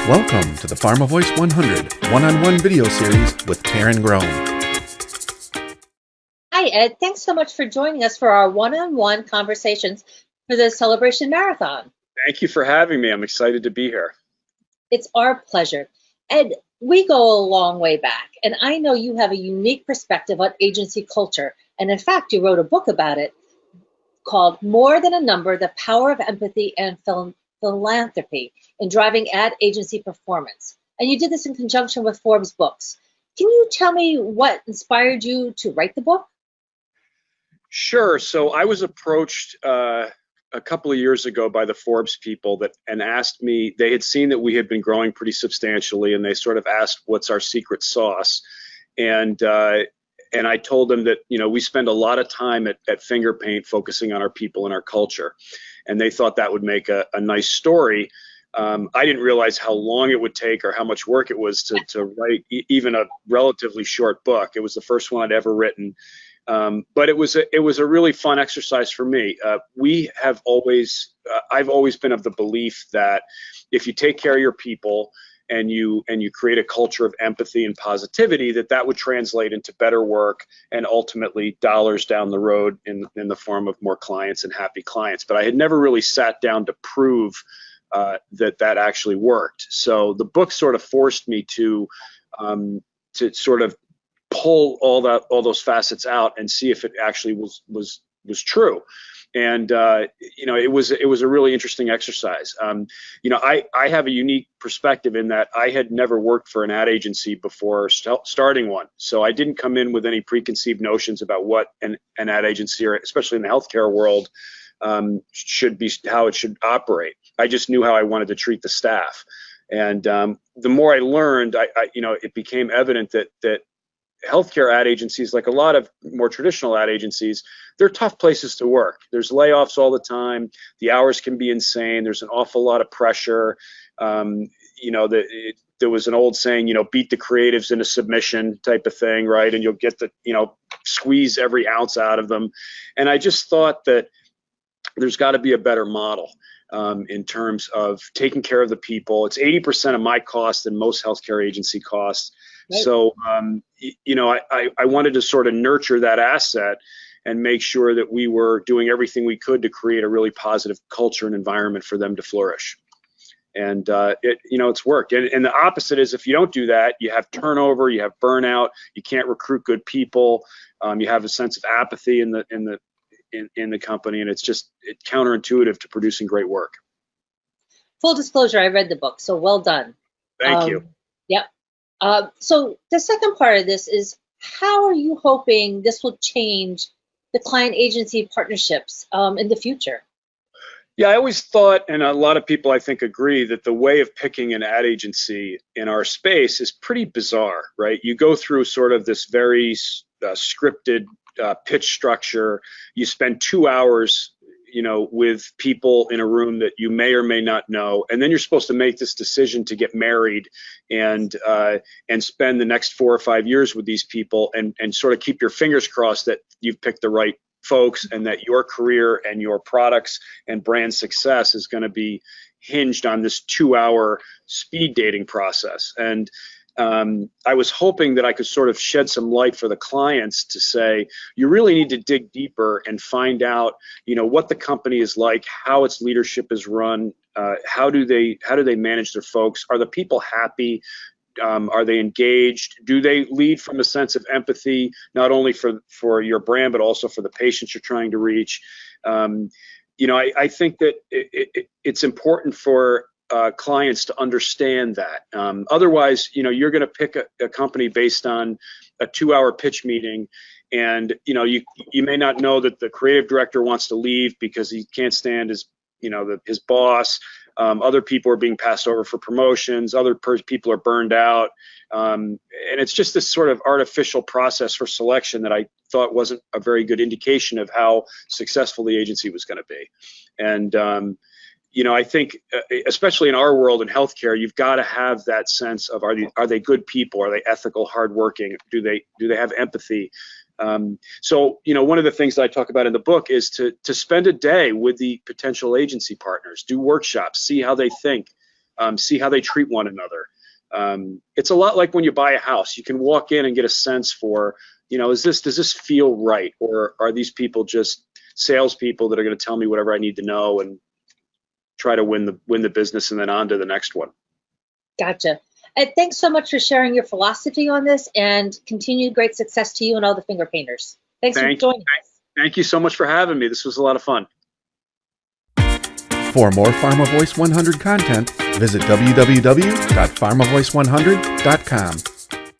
Welcome to the PharmaVOICE 100 one-on-one video series with Karen Groen. Hi, Ed. Thanks so much for joining us for our one-on-one conversations for the Celebration Marathon. Thank you for having me. I'm excited to be here. It's our pleasure. Ed, we go a long way back, and I know you have a unique perspective on agency culture. And in fact, you wrote a book about it called More Than a Number, The Power of Empathy and Philanthropy in Driving Ad Agency Performance. And you did this in conjunction with Forbes Books. Can you tell me what inspired you to write the book? Sure. So I was approached a couple of years ago by the Forbes people and asked me, they had seen that we had been growing pretty substantially, and they sort of asked what's our secret sauce. And I told them that, we spend a lot of time at Fingerpaint focusing on our people and our culture. And they thought that would make a nice story. I didn't realize how long it would take or how much work it was to write even a relatively short book. It was the first one I'd ever written. But it was a really fun exercise for me. I've always been of the belief that if you take care of your people and you create a culture of empathy and positivity, that would translate into better work and ultimately dollars down the road in the form of more clients and happy clients. But I had never really sat down to prove that actually worked. So the book sort of forced me to sort of pull all those facets out and see if it actually was true. And it was a really interesting exercise. I have a unique perspective in that I had never worked for an ad agency before starting one, so I didn't come in with any preconceived notions about what an ad agency, or especially in the healthcare world, should be, how it should operate. I just knew how I wanted to treat the staff, and the more I learned, it became evident that healthcare ad agencies, like a lot of more traditional ad agencies, they're tough places to work. There's layoffs all the time. The hours can be insane. There's an awful lot of pressure. There was an old saying, beat the creatives into submission type of thing, right? And you'll get squeeze every ounce out of them. And I just thought that there's got to be a better model in terms of taking care of the people. It's 80% of my cost and most healthcare agency costs. Right. So, I wanted to sort of nurture that asset and make sure that we were doing everything we could to create a really positive culture and environment for them to flourish. And it's worked. And the opposite is, if you don't do that, you have turnover, you have burnout, you can't recruit good people, you have a sense of apathy in the company, and it's counterintuitive to producing great work. Full disclosure, I read the book, so well done. Thank you. Yep. So the second part of this is, how are you hoping this will change the client agency partnerships in the future? Yeah, I always thought, and a lot of people I think agree, that the way of picking an ad agency in our space is pretty bizarre, right? You go through sort of this very scripted pitch structure. You spend 2 hours with people in a room that you may or may not know, and then you're supposed to make this decision to get married and spend the next 4 or 5 years with these people, and sort of keep your fingers crossed that you've picked the right folks and that your career and your products and brand success is going to be hinged on this 2-hour speed dating process. And I was hoping that I could sort of shed some light for the clients to say, you really need to dig deeper and find out, what the company is like, how its leadership is run, how do they manage their folks, are the people happy, are they engaged, do they lead from a sense of empathy, not only for your brand but also for the patients you're trying to reach. I think that it's important for clients to understand that. Otherwise, you're going to pick a company based on a 2-hour pitch meeting, and you may not know that the creative director wants to leave because he can't stand his boss. Other people are being passed over for promotions. Other people are burned out, and it's just this sort of artificial process for selection that I thought wasn't a very good indication of how successful the agency was going to be. And I think, especially in our world in healthcare, you've got to have that sense of, are they good people? Are they ethical, hardworking? Do they have empathy? So, one of the things that I talk about in the book is to spend a day with the potential agency partners, do workshops, see how they think, see how they treat one another. It's a lot like when you buy a house. You can walk in and get a sense for, does this feel right? Or are these people just salespeople that are going to tell me whatever I need to know and try to win the business and then on to the next one? Gotcha. And thanks so much for sharing your philosophy on this, and continued great success to you and all the finger painters. Thanks for joining us. Thank you so much for having me. This was a lot of fun. For more PharmaVoice 100 content, visit www.pharmavoice100.com.